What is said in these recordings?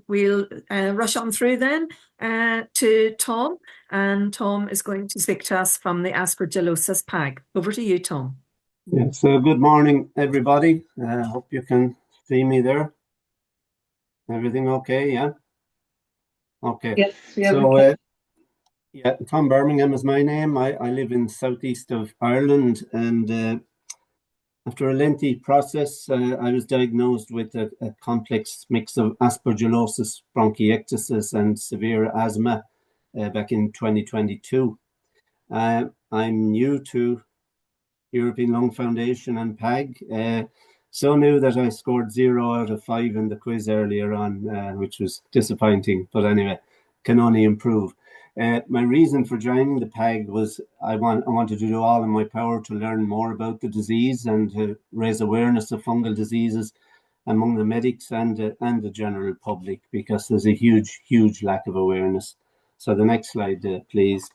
we'll rush on through then to Tom, and Tom is going to speak to us from the Aspergillosis PAG. Over to you, Tom. Yeah, so good morning, everybody. Hope you can see me there. Everything okay? Yeah. Okay. Yes. Yeah. So, yeah, Tom Bermingham is my name. I live in southeast of Ireland, and after a lengthy process, I was diagnosed with a complex mix of aspergillosis, bronchiectasis, and severe asthma back in 2022. I'm new to European Lung Foundation and PAG. So new that I scored 0 out of 5 in the quiz earlier on, which was disappointing. But anyway, can only improve. My reason for joining the PAG was I wanted to do all in my power to learn more about the disease and to raise awareness of fungal diseases among the medics and the general public, because there's a huge lack of awareness. So the next slide, please.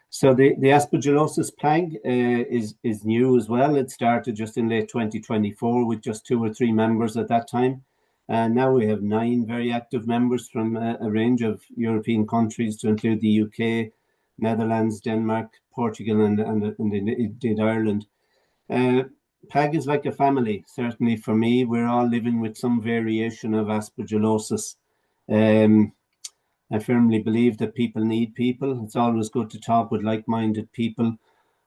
So the Aspergillosis PAG is new as well. It started just in late 2024 with just 2 or 3 members at that time. And now we have 9 very active members from a range of European countries, to include the UK, Netherlands, Denmark, Portugal, and indeed Ireland. PAG is like a family, certainly for me. We're all living with some variation of aspergillosis. I firmly believe that people need people. It's always good to talk with like-minded people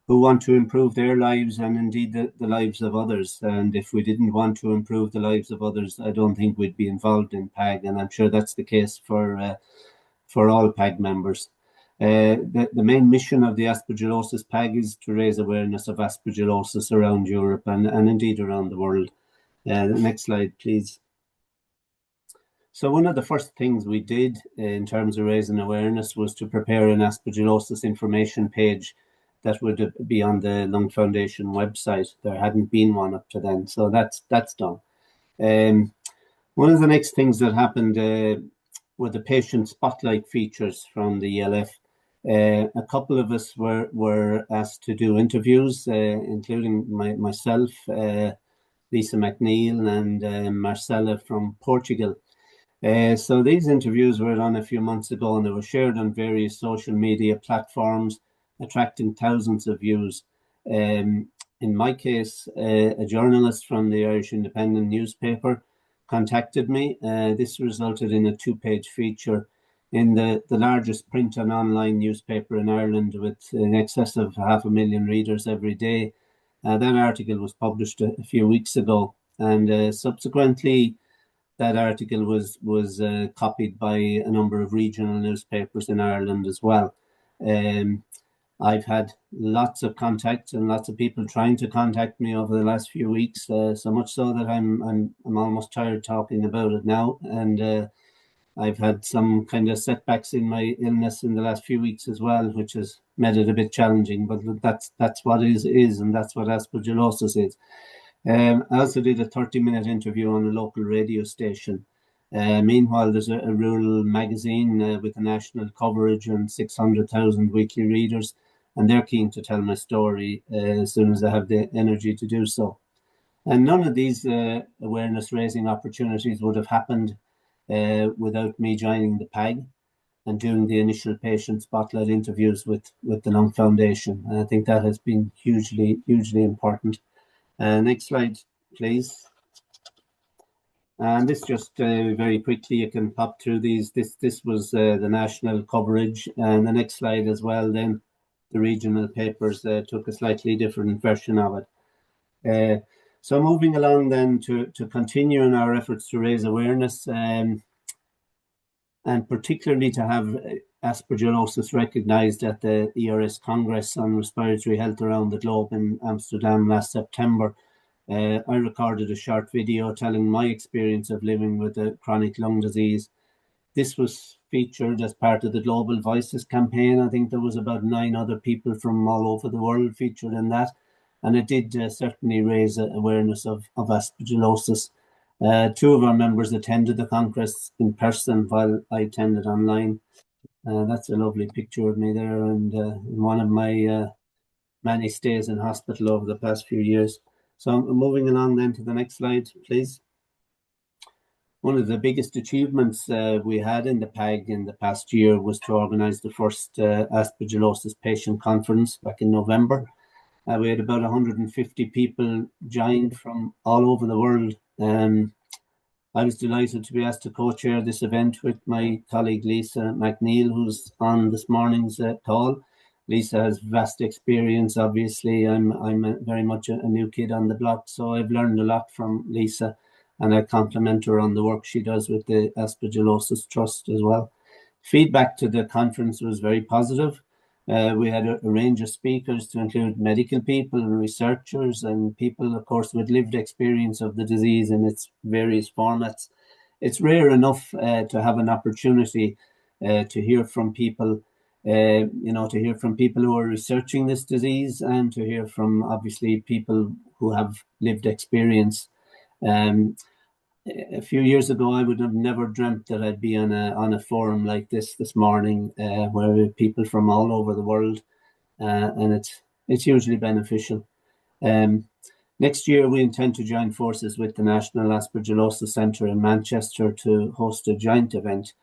who want to improve their lives and indeed the lives of others. And if we didn't want to improve the lives of others, I don't think we'd be involved in PAG. And I'm sure that's the case for all PAG members. The main mission of the Aspergillosis PAG is to raise awareness of aspergillosis around Europe and indeed around the world. The next slide, please. So one of the first things we did in terms of raising awareness was to prepare an aspergillosis information page that would be on the Lung Foundation website. There hadn't been one up to then, so that's done. One of the next things that happened were the patient spotlight features from the ELF. A couple of us were asked to do interviews, including myself, Lisa McNeil, and Marcella from Portugal. So these interviews were done a few months ago, and they were shared on various social media platforms, attracting thousands of views. In my case, a journalist from the Irish Independent newspaper contacted me. This resulted in a 2-page feature in the largest print and online newspaper in Ireland, with in excess of 500,000 readers every day. That article was published a few weeks ago, and subsequently that article was copied by a number of regional newspapers in Ireland as well. I've had lots of contact and lots of people trying to contact me over the last few weeks, so much so that I'm almost tired talking about it now. And I've had some kind of setbacks in my illness in the last few weeks as well, which has made it a bit challenging. But that's what is, and that's what aspergillosis is. I also did a 30-minute interview on a local radio station. Meanwhile, there's a rural magazine with a national coverage and 600,000 weekly readers, and they're keen to tell my story as soon as I have the energy to do so. And none of these awareness-raising opportunities would have happened without me joining the PAG and doing the initial patient spotlight interviews with the Lung Foundation. And I think that has been hugely important. Next slide, please. And this just very quickly, you can pop through these. This was the national coverage, and the next slide as well. Then the regional papers took a slightly different version of it. So moving along then to continue in our efforts to raise awareness, and particularly to have aspergillosis recognised at the ERS Congress on Respiratory Health around the globe in Amsterdam last September. I recorded a short video telling my experience of living with a chronic lung disease. This was featured as part of the Global Voices campaign. I think there was about 9 other people from all over the world featured in that. And it did certainly raise awareness of aspergillosis. 2 of our members attended the Congress in person while I attended online. That's a lovely picture of me there, and in one of my many stays in hospital over the past few years. So I'm moving along then to the next slide, please. One of the biggest achievements we had in the PAG in the past year was to organise the first Aspergillosis patient conference back in November. We had about 150 people joined from all over the world. I was delighted to be asked to co-chair this event with my colleague Lisa McNeil, who's on this morning's call. Lisa has vast experience, obviously. I'm very much a new kid on the block, so I've learned a lot from Lisa, and I compliment her on the work she does with the Aspergillosis Trust as well. Feedback to the conference was very positive. We had a range of speakers to include medical people, researchers, and people, of course, with lived experience of the disease in its various formats. It's rare enough to have an opportunity to hear from people, to hear from people who are researching this disease, and to hear from, obviously, people who have lived experience. A few years ago, I would have never dreamt that I'd be on a forum like this morning, where we have people from all over the world, and it's hugely beneficial. Next year, we intend to join forces with the National Aspergillosis Centre in Manchester to host a joint event.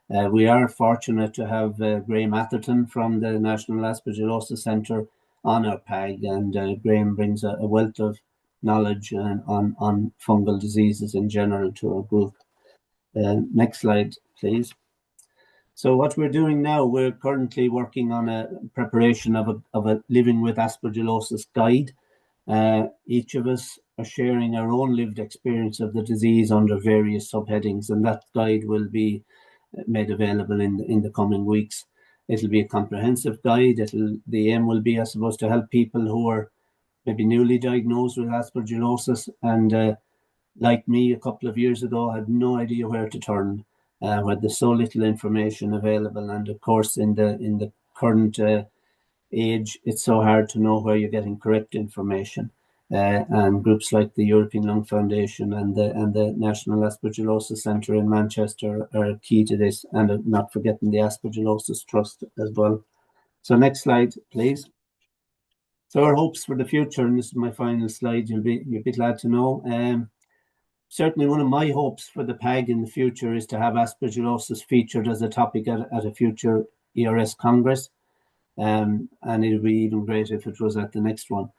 We are fortunate to have Graham Atherton from the National Aspergillosis Centre on our PAG, and Graham brings a wealth of knowledge on fungal diseases in general to our group. Next slide, please. So what we're doing now, we're currently working on a preparation of a Living with Aspergillosis guide. Each of us are sharing our own lived experience of the disease under various subheadings, and that guide will be made available in the coming weeks. It'll be a comprehensive guide. The aim will be, I suppose, to help people who are maybe newly diagnosed with aspergillosis and like me a couple of years ago had no idea where to turn, where there's so little information available, and of course in the current age it's so hard to know where you're getting correct information, and groups like the European Lung Foundation and the National Aspergillosis Centre in Manchester are key to this, and not forgetting the Aspergillosis Trust as well. So next slide, please. So our hopes for the future, and this is my final slide, you'll be glad to know. Certainly one of my hopes for the PAG in the future is to have aspergillosis featured as a topic at a future ERS Congress. And it would be even greater if it was at the next one.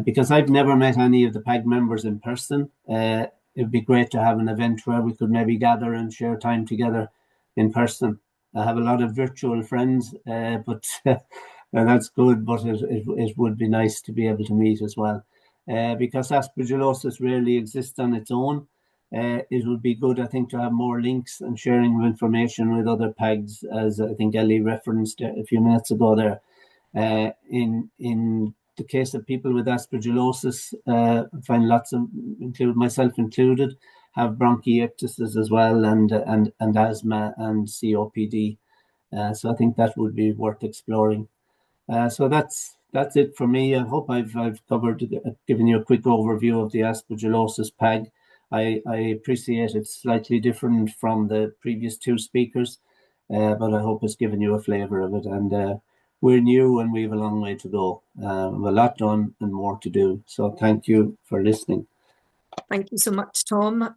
Because I've never met any of the PAG members in person. It would be great to have an event where we could maybe gather and share time together in person. I have a lot of virtual friends, but that's good, but it would be nice to be able to meet as well. Because aspergillosis rarely exists on its own. It would be good, I think, to have more links and sharing of information with other PAGs, as I think Ellie referenced a few minutes ago there. In the case of people with aspergillosis, I find lots of, myself included, have bronchiectasis as well, and asthma and COPD. So I think that would be worth exploring. So that's it for me. I hope I've covered, given you a quick overview of the Aspergillosis PAG. I appreciate it's slightly different from the previous two speakers, but I hope it's given you a flavour of it. And we're new and we have a long way to go. We have a lot done and more to do. So thank you for listening. Thank you so much, Tom.